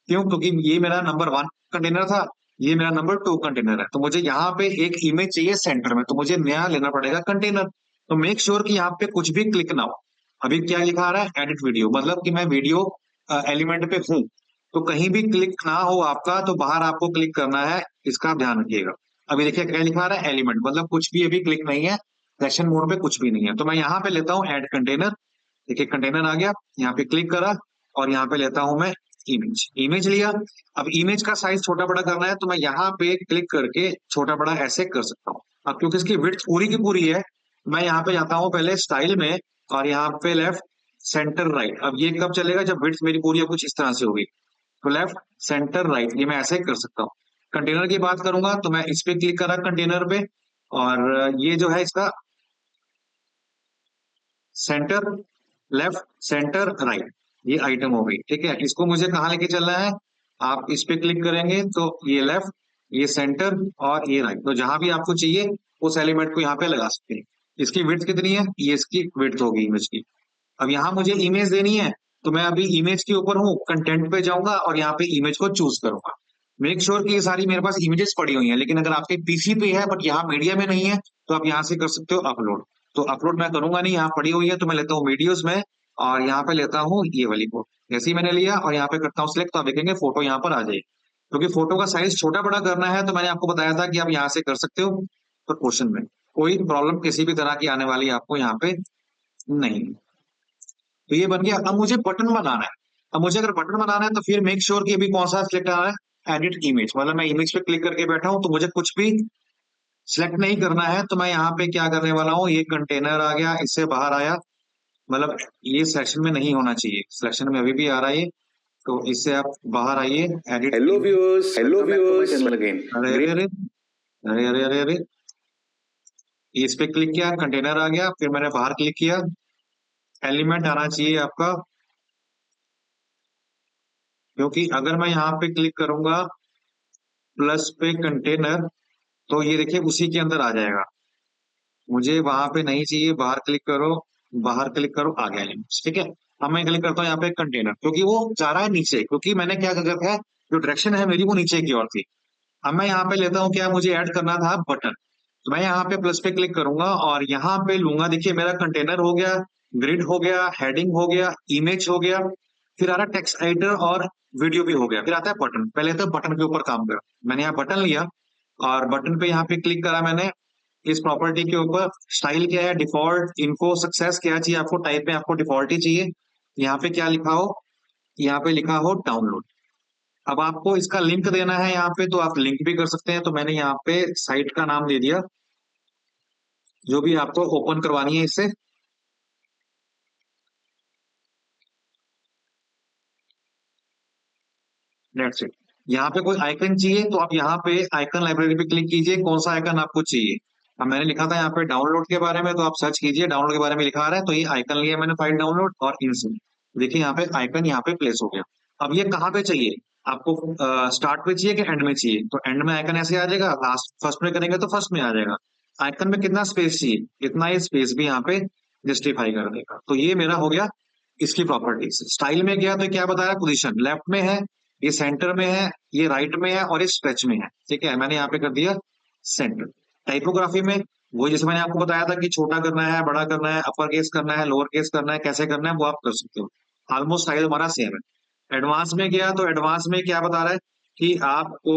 क्यों? क्योंकि ये मेरा नंबर 1 कंटेनर था, ये मेरा नंबर 2 कंटेनर है। तो मुझे यहाँ पे एक इमेज चाहिए सेंटर में, तो मुझे नया लेना पड़ेगा कंटेनर। तो मेक श्योर कि यहाँ पे कुछ भी क्लिक ना हो। अभी क्या लिखा आ रहा है, एडिट वीडियो, मतलब कि मैं वीडियो एलिमेंट पे हूँ, तो कहीं भी क्लिक ना हो आपका, तो बाहर आपको क्लिक करना है, इसका ध्यान रखिएगा। अभी देखिए क्या लिखा आ रहा है, एलिमेंट, मतलब कुछ भी अभी क्लिक नहीं है, सेशन मोड पे कुछ भी नहीं है। तो मैं यहाँ पे लेता हूँ ऐड कंटेनर। देखिए कंटेनर आ गया, यहाँ पे क्लिक करा, और यहाँ पे लेता हूं मैं इमेज। इमेज लिया। अब इमेज का साइज छोटा बड़ा करना है, तो मैं यहाँ पे क्लिक करके छोटा बड़ा ऐसे कर सकता हूँ। अब क्योंकि इसकी विड्थ पूरी की पूरी है, मैं यहाँ पे जाता हूँ पहले स्टाइल में, और यहाँ पे लेफ्ट सेंटर राइट। अब ये कब चलेगा, जब विड्थ मेरी पूरी कुछ इस तरह से होगी। तो लेफ्ट सेंटर राइट, ये मैं ऐसे कर सकता हूँ। कंटेनर की बात करूंगा तो मैं इस पे क्लिक करा कंटेनर पे, और ये जो है इसका सेंटर लेफ्ट सेंटर राइट, ये आइटम हो गई। ठीक है, इसको मुझे कहाँ लेके चलना है, आप इस पे क्लिक करेंगे तो ये लेफ्ट, ये सेंटर और ये राइट, तो जहां भी आपको चाहिए उस एलिमेंट को यहाँ पे लगा सकते हैं। इसकी विड्थ कितनी है, ये इसकी विड्थ होगी इमेज की। अब यहाँ मुझे इमेज देनी है, तो मैं अभी इमेज के ऊपर हूँ, कंटेंट पे जाऊंगा और यहाँ पे इमेज को चूज करूंगा। मेक श्योर कि ये सारी मेरे पास इमेजेस पड़ी हुई हैं, लेकिन अगर आपके पीसी पे है बट यहाँ मीडिया में नहीं है, तो आप यहाँ से कर सकते हो अपलोड। तो अपलोड मैं करूंगा नहीं, यहाँ पड़ी हुई है, तो मैं लेता हूँ वीडियोस में, और यहाँ पे लेता हूँ ये वाली फोटो। जैसे ही मैंने लिया और यहाँ पे करता हूँ सिलेक्ट, तो आप देखेंगे फोटो यहाँ पर आ जाएगी। क्योंकि फोटो का साइज छोटा बड़ा करना है, तो मैंने आपको बताया था कि आप यहाँ से कर सकते हो प्रपोर्शन में। कोई प्रॉब्लम किसी भी तरह की आने वाली आपको यहाँ पे नहीं। तो ये बन गया। अब मुझे बटन बनाना है। अब मुझे अगर बटन बनाना है तो फिर मेक श्योर कि अभी कौन सा सिलेक्ट आ रहा है, एडिट इमेज, मतलब मैं इमेज पे क्लिक करके बैठा हूं, तो मुझे कुछ भी सिलेक्ट नहीं करना है। तो मैं यहाँ पे क्या करने वाला हूँ, ये कंटेनर आ गया, इससे बाहर आया, मतलब ये सिलेक्शन में नहीं होना चाहिए, सिलेक्शन में अभी भी आ रहा है ये। तो इससे आप बाहर आइए, edit hello image. Viewers, welcome back to my channel again. अरे अरे अरे अरे अरे अरे अरे, इस पे क्लिक किया, कंटेनर आ गया, फिर मैंने बाहर क्लिक किया, एलिमेंट आना चाहिए आपका। क्योंकि अगर मैं यहाँ पे क्लिक करूंगा प्लस पे कंटेनर, तो ये देखिए उसी के अंदर आ जाएगा। मुझे वहां पे नहीं चाहिए, बाहर क्लिक करो, बाहर क्लिक करो, आ गया एलिमेंट्स। ठीक है, अब मैं क्लिक करता हूँ यहाँ पे कंटेनर, क्योंकि वो जा रहा है नीचे, क्योंकि मैंने क्या कर रखा है, जो डायरेक्शन है मेरी वो नीचे की ओर थी। अब मैं यहाँ पे लेता हूँ, क्या मुझे ऐड करना था, बटन। तो मैं यहाँ पे प्लस पे क्लिक करूंगा और यहाँ पे लूंगा, देखिए मेरा कंटेनर हो गया, ग्रिड हो गया, हेडिंग हो गया, इमेज हो गया, फिर आ रहा टेक्स्ट एडिटर और वीडियो भी हो गया, फिर आता है बटन। पहले तो बटन के ऊपर काम करा, मैंने यहाँ बटन लिया और बटन पे यहाँ पे क्लिक करा मैंने। इस प्रॉपर्टी के ऊपर स्टाइल क्या है, डिफॉल्ट, इन्फो, सक्सेस, क्या चाहिए आपको, टाइप में आपको डिफॉल्ट ही चाहिए। यहाँ पे क्या लिखा हो, यहाँ पे लिखा हो डाउनलोड। अब आपको इसका लिंक देना है यहाँ पे, तो आप लिंक भी कर सकते हैं। तो मैंने यहाँ पे साइट का नाम दे दिया, जो भी आपको ओपन करवानी है इससे। Let's it. यहाँ पे कोई आइकन चाहिए तो आप यहाँ पे आइकन लाइब्रेरी पे क्लिक कीजिए, कौन सा आइकन आपको चाहिए। अब मैंने लिखा था यहाँ पे डाउनलोड के बारे में, तो आप सर्च कीजिए, डाउनलोड के बारे में लिखा आ रहा है, तो ये आइकन लिया मैंने, फाइल डाउनलोड और इंस्टॉल। देखिए यहाँ पे आइकन यहाँ पे प्लेस हो गया। अब ये कहाँ पे चाहिए आपको, स्टार्ट पे चाहिए कि एंड में चाहिए, तो एंड में आइकन ऐसे आ जाएगा, लास्ट फर्स्ट में करेंगे तो फर्स्ट में आ जाएगा। आइकन में कितना स्पेस चाहिए, इतना ही स्पेस भी यहाँ पे जस्टिफाई कर देगा। तो ये मेरा हो गया इसकी प्रॉपर्टीज। स्टाइल में गया तो क्या बता रहा है, पोजीशन लेफ्ट में है, ये सेंटर में है, ये राइट में है और ये स्ट्रेच में है। ठीक है, मैंने यहाँ पे कर दिया सेंटर। टाइपोग्राफी में वो जैसे मैंने आपको बताया था कि छोटा करना है, बड़ा करना है, अपर केस करना है, लोअर केस करना है, कैसे करना है वो आप कर सकते हो। ऑलमोस्ट स्टाइल हमारा सेम है। एडवांस में गया तो एडवांस में क्या बता रहा है कि आपको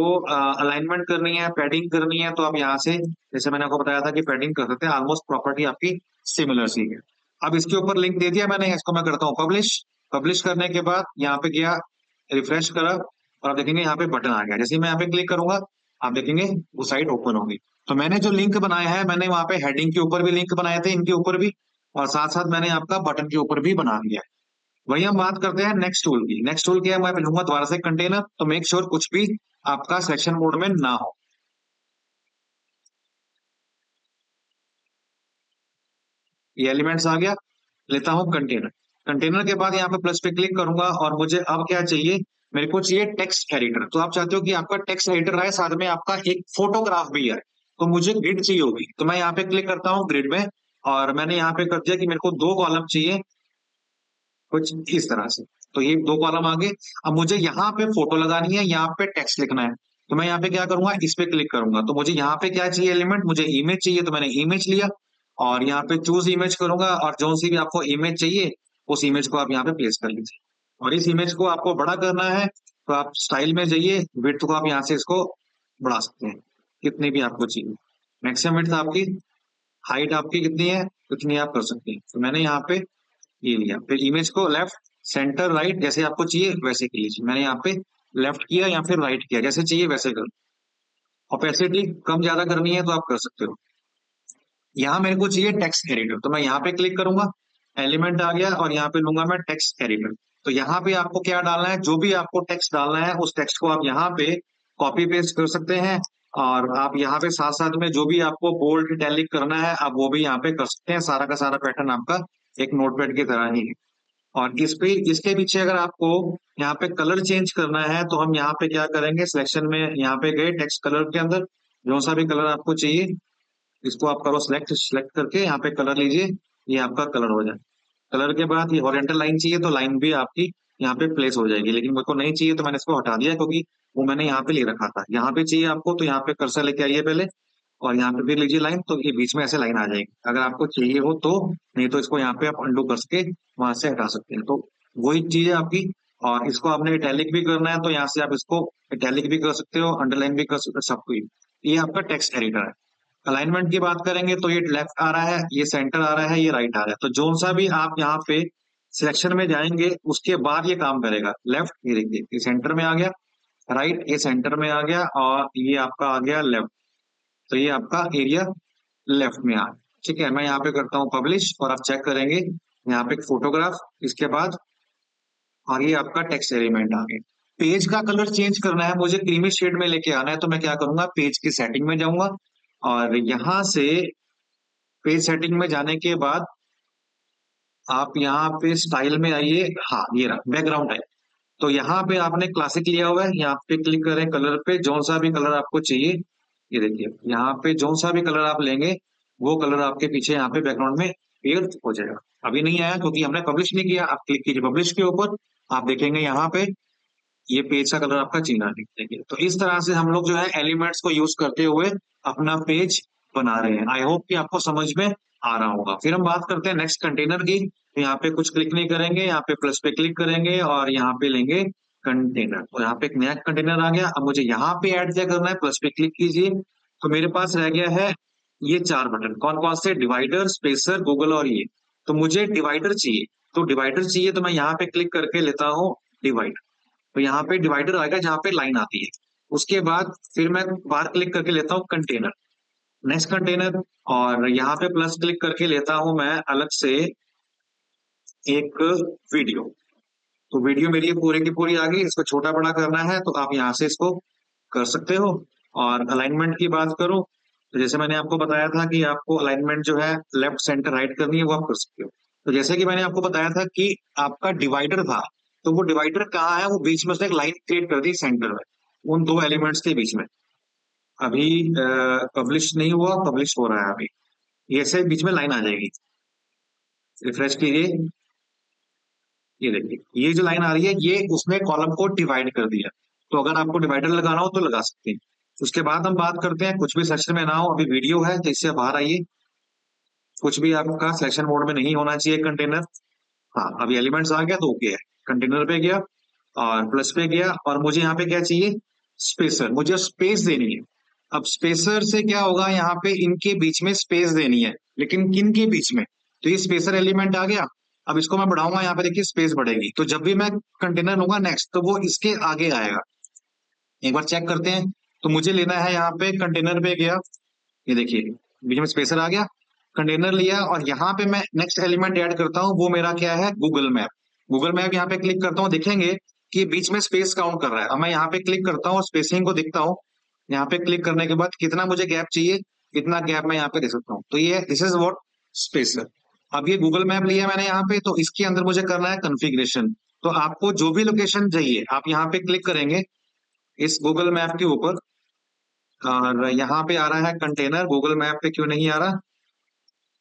अलाइनमेंट करनी है, पैडिंग करनी है, तो आप यहाँ से जैसे मैंने आपको बताया था कि पैडिंग कर सकते हैं। ऑलमोस्ट प्रॉपर्टी आपकी सिमिलर सी है। अब इसके ऊपर लिंक दे दिया मैंने, इसको मैं करता हूँ पब्लिश। पब्लिश करने के बाद यहाँ पे गया, रिफ्रेश करा, और आप देखेंगे यहाँ पे बटन आ गया। जैसे ही मैं यहाँ पे क्लिक करूंगा आप देखेंगे वो साइट ओपन होगी। तो मैंने जो लिंक बनाया है, मैंने वहां पे हेडिंग के ऊपर भी लिंक बनाए थे, इनके ऊपर भी, और साथ साथ मैंने आपका बटन के ऊपर भी बना दिया है। वही हम बात करते हैं नेक्स्ट टूल की। नेक्स्ट टूल क्या है, मैं लूंगा दोबारा से कंटेनर, तो मेक श्योर कुछ भी आपका सिलेक्शन मोड में ना हो। ये एलिमेंट्स आ गया, लेता हूँ कंटेनर। कंटेनर के बाद यहाँ पे प्लस पे क्लिक करूंगा और मुझे अब क्या चाहिए, मेरे को चाहिए टेक्स्ट एडिटर। तो आप चाहते हो कि आपका टेक्स्ट एडिटर आए, साथ में आपका एक फोटोग्राफ भी है, तो मुझे ग्रिड चाहिए होगी। तो मैं यहाँ पे क्लिक करता हूँ ग्रिड में, और मैंने यहाँ पे कर दिया कि मेरे को 2 कॉलम चाहिए कुछ इस तरह से। तो ये 2 कॉलम आ गए। अब मुझे यहाँ पे फोटो लगानी है, यहाँ पे टेक्स्ट लिखना है। तो मैं यहाँ पे क्या करूंगा, इस पे क्लिक करूंगा। तो मुझे यहाँ पे क्या चाहिए एलिमेंट, मुझे इमेज चाहिए, तो मैंने इमेज लिया और यहाँ पे चूज इमेज करूंगा, और जो सी भी आपको इमेज चाहिए उस इमेज को आप यहाँ पे प्लेस कर लीजिए। और इस इमेज को आपको बड़ा करना है तो आप स्टाइल में जाइए, विड्थ को आप यहाँ से इसको बढ़ा सकते हैं कितनी भी आपको चाहिए। मैक्सिमम विड्थ आपकी, हाइट आपकी कितनी है उतनी आप कर सकते हैं। तो मैंने यहाँ पे ये लिया, फिर इमेज को लेफ्ट सेंटर राइट जैसे आपको चाहिए वैसे कर लीजिए। मैंने यहाँ पे लेफ्ट किया या फिर राइट किया, जैसे चाहिए वैसे कर। ओपेसिटी कम ज्यादा करनी है तो आप कर सकते हो। यहाँ मेरे को चाहिए टेक्स्ट एडिटर, तो मैं यहाँ पे क्लिक करूंगा, एलिमेंट आ गया और यहाँ पे लूंगा मैं टेक्स्ट एडिटर। तो यहाँ पे आपको क्या डालना है, जो भी आपको टेक्स्ट डालना है उस टेक्स्ट को आप यहाँ पे कॉपी पेस्ट कर सकते हैं, और आप यहाँ पे साथ साथ में जो भी आपको बोल्ड इटैलिक करना है आप वो भी यहाँ पे कर सकते हैं। सारा का सारा पैटर्न आपका एक नोटपैड की तरह ही है। और इस पे इसके पीछे अगर आपको यहाँ पे कलर चेंज करना है तो हम यहाँ पे क्या करेंगे, सिलेक्शन में यहाँ पे गए, टेक्स्ट कलर के अंदर जो सा भी कलर आपको चाहिए इसको आप करो सिलेक्ट, सिलेक्ट करके यहाँ पे कलर लीजिए, ये आपका कलर हो जाए। कलर के बाद ये हॉरिजॉन्टल लाइन चाहिए तो लाइन भी आपकी यहाँ पे प्लेस हो जाएगी, लेकिन मेरे को नहीं चाहिए तो मैंने इसको हटा दिया क्योंकि वो मैंने यहाँ पे ले रखा था। यहाँ पे चाहिए आपको तो यहाँ पे कर्सर लेके आइए पहले, और यहाँ पे भी लीजिए लाइन, तो ये बीच में ऐसे लाइन आ जाएगी अगर आपको चाहिए हो तो, नहीं तो इसको यहाँ पे आप अंडू करके वहां से हटा सकते हैं। तो वही चीज है आपकी। और इसको आपने इटैलिक भी करना है तो यहाँ से आप इसको इटैलिक भी कर सकते हो, अंडरलाइन भी कर सकते हो, सब कुछ। ये आपका टेक्स्ट एडिटर है। अलाइनमेंट की बात करेंगे तो ये लेफ्ट आ रहा है, ये सेंटर आ रहा है, ये राइट आ रहा है। तो जो सा भी आप यहाँ पे सिलेक्शन में जाएंगे उसके बाद ये काम करेगा। लेफ्ट ये देखिए ये सेंटर में आ गया, राइट ये सेंटर में आ गया, और ये आपका आ गया लेफ्ट। तो ये आपका एरिया लेफ्ट में आ गया। ठीक है, मैं यहाँ पे करता हूँ पब्लिश और आप चेक करेंगे यहाँ पे एक फोटोग्राफ, इसके बाद और ये आपका टेक्स्ट एलिमेंट आ गया। पेज का कलर चेंज करना है, मुझे क्रीमी शेड में लेके आना है, तो मैं क्या करूंगा, पेज की सेटिंग में जाऊंगा और यहां से पेज सेटिंग में जाने के बाद आप यहाँ पे स्टाइल में आइए। हाँ ये रहा बैकग्राउंड टाइप। तो यहाँ पे आपने क्लासिक लिया हुआ है, यहाँ पे क्लिक करें कलर पे, जो सा भी कलर आपको चाहिए ये देखिए यहाँ पे जो सा भी कलर आप लेंगे वो कलर आपके पीछे यहाँ पे बैकग्राउंड में पेड़ हो जाएगा। अभी नहीं आया क्योंकि हमने पब्लिश नहीं किया। आप क्लिक कीजिए पब्लिश के ऊपर, आप देखेंगे यहाँ पे ये पेज का कलर आपका चेंज आने लगेगा। तो इस तरह से हम लोग जो है एलिमेंट्स को यूज करते हुए अपना पेज बना रहे हैं। आई होप कि आपको समझ में आ रहा होगा। फिर हम बात करते हैं नेक्स्ट कंटेनर की। तो यहाँ पे कुछ क्लिक नहीं करेंगे, यहाँ पे प्लस पे क्लिक करेंगे और यहाँ पे लेंगे कंटेनर। तो यहाँ पे एक नया कंटेनर आ गया। अब मुझे यहाँ पे ऐड क्या करना है, प्लस पे क्लिक कीजिए। तो मेरे पास रह गया है ये 4 बटन, कौन कौन से, डिवाइडर, स्पेसर, गूगल और ये। तो मुझे डिवाइडर चाहिए, तो डिवाइडर चाहिए तो मैं यहाँ पे क्लिक करके लेता हूँ डिवाइड। तो यहाँ पे डिवाइडर आएगा जहाँ पे लाइन आती है। उसके बाद फिर मैं बाहर क्लिक करके लेता हूँ कंटेनर, नेक्स्ट कंटेनर, और यहाँ पे प्लस क्लिक करके लेता हूं मैं अलग से एक वीडियो। तो वीडियो मेरी पूरी की पूरी आ गई। इसको छोटा बड़ा करना है तो आप यहाँ से इसको कर सकते हो। और अलाइनमेंट की बात करूं तो जैसे मैंने आपको बताया था कि आपको अलाइनमेंट जो है लेफ्ट सेंटर राइट करनी है, वो आप कर सकते हो। तो जैसे कि मैंने आपको बताया था कि आपका डिवाइडर था, तो वो डिवाइडर कहाँ है, वो बीच में उसने एक लाइन क्रिएट कर दी सेंटर में, उन 2 एलिमेंट्स के बीच में। अभी पब्लिश नहीं हुआ, पब्लिश हो रहा है अभी। ये ऐसे बीच में लाइन आ जाएगी, रिफ्रेश कीजिए, ये देखिए ये जो लाइन आ रही है ये उसने कॉलम को डिवाइड कर दिया। तो अगर आपको डिवाइडर लगाना हो तो लगा सकते हैं। उसके बाद हम बात करते हैं कुछ भी सेक्शन में ना हो, अभी वीडियो है तो इससे बाहर आइए। कुछ भी आपका सिलेक्शन मोड में नहीं होना चाहिए कंटेनर। हाँ अभी एलिमेंट्स आ गया तो ओके है। कंटेनर पे गया और प्लस पे गया, और मुझे यहाँ पे क्या चाहिए, स्पेसर, मुझे स्पेस देनी है। अब स्पेसर से क्या होगा, यहाँ पे इनके बीच में स्पेस देनी है, लेकिन किन के बीच में, तो ये स्पेसर एलिमेंट आ गया। अब इसको मैं बढ़ाऊंगा, यहाँ पे देखिए स्पेस बढ़ेगी, तो जब भी मैं कंटेनर लूंगा नेक्स्ट तो वो इसके आगे आएगा। एक बार चेक करते हैं। तो मुझे लेना है, यहाँ पे कंटेनर पे गया, ये देखिए बीच में स्पेसर आ गया, कंटेनर लिया और यहाँ पे मैं नेक्स्ट एलिमेंट ऐड करता हूँ, वो मेरा क्या है, गूगल मैप। गूगल मैप यहाँ पे क्लिक करता हूँ, देखेंगे कि बीच में स्पेस काउंट कर रहा है। अब मैं यहाँ पे क्लिक करता हूँ, स्पेसिंग को दिखता हूँ, यहाँ पे क्लिक करने के बाद कितना मुझे गैप चाहिए, इतना गैप मैं यहाँ पे दे सकता हूँ। तो ये दिस इज व्हाट स्पेसर। अब ये गूगल मैप लिया मैंने यहाँ पे, तो इसके अंदर मुझे करना है कॉन्फ़िगरेशन। तो आपको जो भी लोकेशन चाहिए आप यहाँ पे क्लिक करेंगे इस गूगल मैप के ऊपर, और यहाँ पे आ रहा है कंटेनर, गूगल मैप पे क्यों नहीं आ रहा,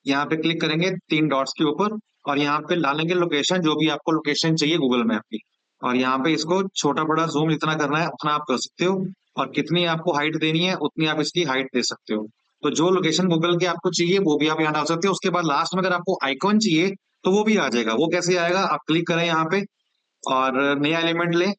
यहाँ पे क्लिक करेंगे 3 डॉट्स के ऊपर और यहाँ पे डालेंगे लोकेशन, जो भी आपको लोकेशन चाहिए गूगल मैप की, और यहाँ पे इसको छोटा बड़ा जूम जितना करना है उतना आप कर सकते हो, और कितनी आपको हाइट देनी है उतनी आप इसकी हाइट दे सकते हो। तो जो लोकेशन गूगल की आपको चाहिए वो भी आप यहाँ डाल सकते हो। उसके बाद लास्ट में अगर आपको आइकॉन चाहिए तो वो भी आ जाएगा। वो कैसे आएगा, आप क्लिक करें यहाँ पे और नया एलिमेंट लें।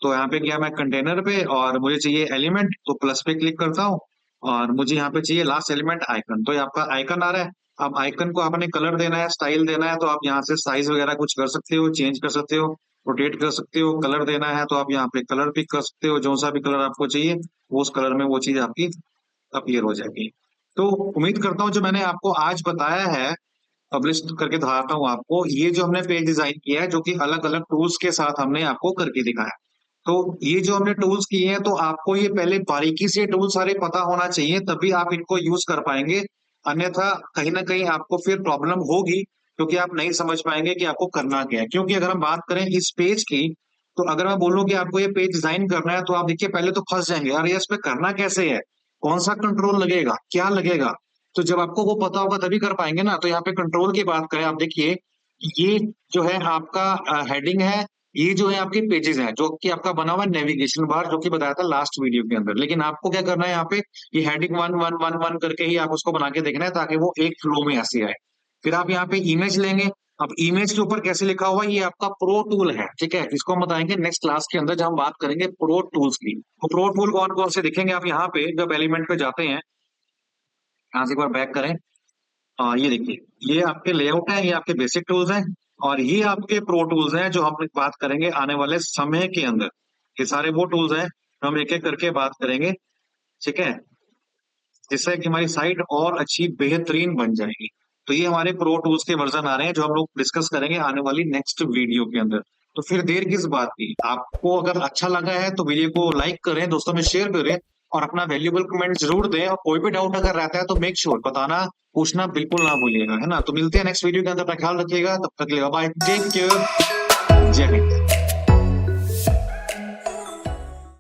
तो यहाँ पे गया मैं कंटेनर पे और मुझे चाहिए एलिमेंट, तो प्लस पे क्लिक करता हूँ और मुझे यहाँ पे चाहिए लास्ट एलिमेंट आइकन। तो ये आपका आइकन आ रहा है। अब आइकन को आपने कलर देना है, स्टाइल देना है, तो आप यहाँ से साइज वगैरह कुछ कर सकते हो, चेंज कर सकते हो, रोटेट कर सकते हो। कलर देना है तो आप यहाँ पे कलर पिक कर सकते हो, जो सा भी कलर आपको चाहिए वो उस कलर में वो चीज आपकी अपीयर हो जाएगी। तो उम्मीद करता हूँ जो मैंने आपको आज बताया है, पब्लिश करके दिखाता हूँ आपको, ये जो हमने पेज डिजाइन किया है जो कि अलग अलग टूल्स के साथ हमने आपको करके दिखाया। तो ये जो हमने टूल्स किए हैं तो आपको ये पहले बारीकी से टूल सारे पता होना चाहिए, तभी आप इनको यूज कर पाएंगे। अन्यथा कहीं ना कहीं आपको फिर प्रॉब्लम होगी, क्योंकि आप नहीं समझ पाएंगे कि आपको करना क्या है। क्योंकि अगर हम बात करें इस पेज की, तो अगर मैं बोलूं कि आपको ये पेज डिजाइन करना है तो आप देखिए पहले तो फंस जाएंगे, अरे इस पे करना कैसे है, कौन सा कंट्रोल लगेगा, क्या लगेगा। तो जब आपको वो पता होगा तभी कर पाएंगे ना। तो यहाँ पे कंट्रोल की बात करें, आप देखिए ये जो है आपका हेडिंग है, ये जो है आपके पेजेस हैं, जो कि आपका बना हुआ है नेविगेशन बार, जो कि बताया था लास्ट वीडियो के अंदर। लेकिन आपको क्या करना है, यहाँ पे ये हेडिंग 1 1 1 1 करके ही आप उसको बना के देखना है, ताकि वो एक फ्लो में ऐसे आए। फिर आप यहाँ पे इमेज लेंगे। अब इमेज के ऊपर कैसे लिखा हुआ है, ये आपका प्रो टूल है, ठीक है। इसको हम बताएंगे नेक्स्ट क्लास के अंदर जब हम बात करेंगे प्रो टूल्स की। तो प्रो टूल कौन कौन से दिखेंगे आप यहाँ पे जब एलिमेंट पे जाते हैं, यहाँ से एक बार बैक करें। ये देखिए, ये आपके लेआउट है, ये आपके बेसिक टूल्स हैं, और ये आपके प्रो टूल्स हैं जो हम बात करेंगे आने वाले समय के अंदर। ये सारे वो टूल्स हैं जो हम एक एक करके बात करेंगे, ठीक है, जिससे कि हमारी साइट और अच्छी बेहतरीन बन जाएगी। तो ये हमारे प्रो टूल्स के वर्जन आ रहे हैं जो हम लोग डिस्कस करेंगे आने वाली नेक्स्ट वीडियो के अंदर। तो फिर देर किस बात की, आपको अगर अच्छा लगा है तो वीडियो को लाइक करें, दोस्तों में शेयर करें, और अपना वैल्यूएबल कमेंट जरूर दें। और कोई भी डाउट अगर रहता है तो मेक श्योर बताना, पूछना बिल्कुल ना भूलिएगा, है ना। तो मिलते हैं नेक्स्ट वीडियो के अंदर, अपना ख्याल रखिएगा, तब तक के लिए बाय, टेक केयर, जय हिंद।